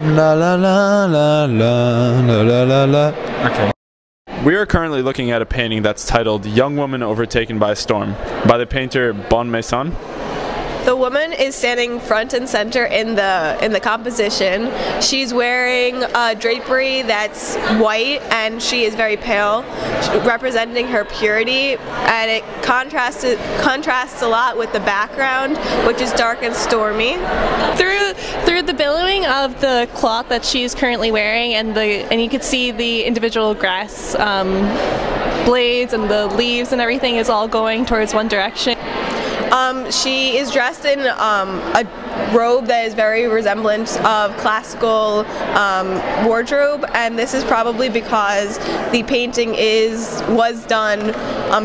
La la la la la la la la la. Okay. We are currently looking at a painting that's titled Young Woman Overtaken by a Storm by the painter Bonnemaison. The woman is standing front and center in the composition. She's wearing a drapery that's white and she is very pale, representing her purity, and it contrasts a lot with the background, which is dark and stormy. Through the billowing of the cloth that she's currently wearing, and you could see the individual grass blades and the leaves and everything is all going towards one direction. She is dressed in a robe that is very resemblant of classical wardrobe, and this is probably because the painting was done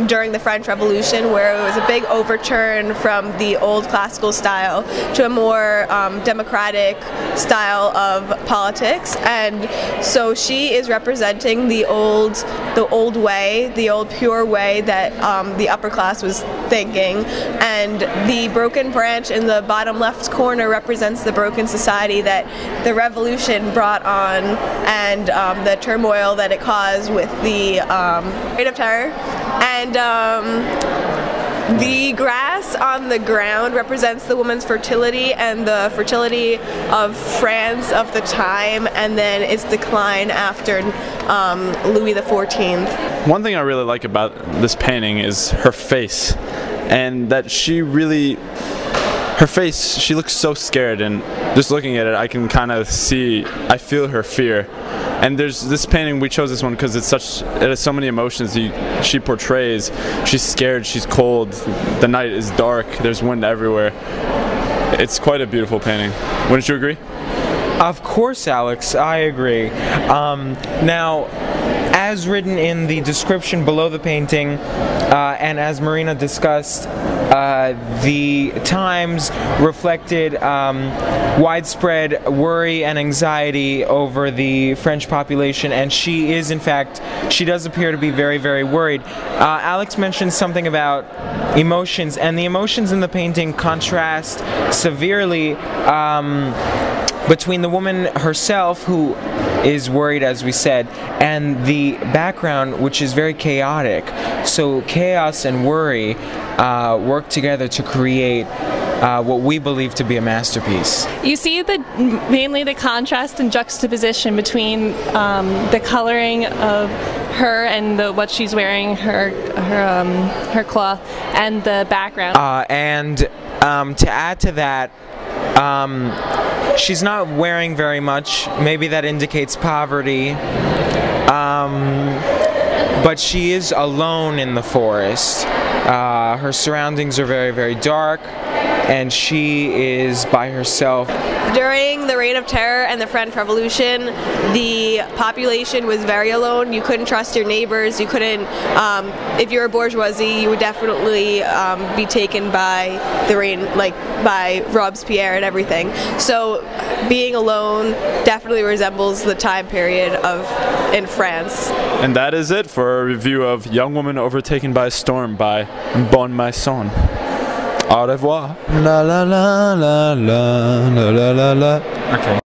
during the French Revolution, where it was a big overturn from the old classical style to a more democratic style of politics, and so she is representing the old way, the old pure way that the upper class was thinking, and the broken branch in the bottom left corner represents the broken society that the revolution brought on, and the turmoil that it caused with the Reign of Terror. And the grass on the ground represents the woman's fertility and the fertility of France of the time, and then its decline after Louis XIV. One thing I really like about this painting is her face, and that she looks so scared, and just looking at it I can kind of I feel her fear. And there's this painting, we chose this one because it has so many emotions she portrays. She's scared, she's cold, the night is dark, there's wind everywhere. It's quite a beautiful painting. Wouldn't you agree? Of course, Alex, I agree. Now, as written in the description below the painting, and as Marina discussed, the times reflected widespread worry and anxiety over the French population, and she does appear to be very, very worried. Alex mentioned something about emotions, and the emotions in the painting contrast severely between the woman herself, who is worried, as we said, and the background, which is very chaotic. So chaos and worry work together to create what we believe to be a masterpiece. You see mainly the contrast and juxtaposition between the coloring of her and what she's wearing, her cloth, and the background. And to add to that, she's not wearing very much. Maybe that indicates poverty. But she is alone in the forest. Her surroundings are very, very dark, and she is by herself. During the Reign of Terror and the French Revolution, the population was very alone. You couldn't trust your neighbors. You couldn't, if you were bourgeoisie, you would definitely be taken by the reign, like by Robespierre and everything. So being alone definitely resembles the time period in France. And that is it for a review of Young Woman Overtaken by a Storm by Bonnemaison. Au revoir. La la la la la la la la. Okay.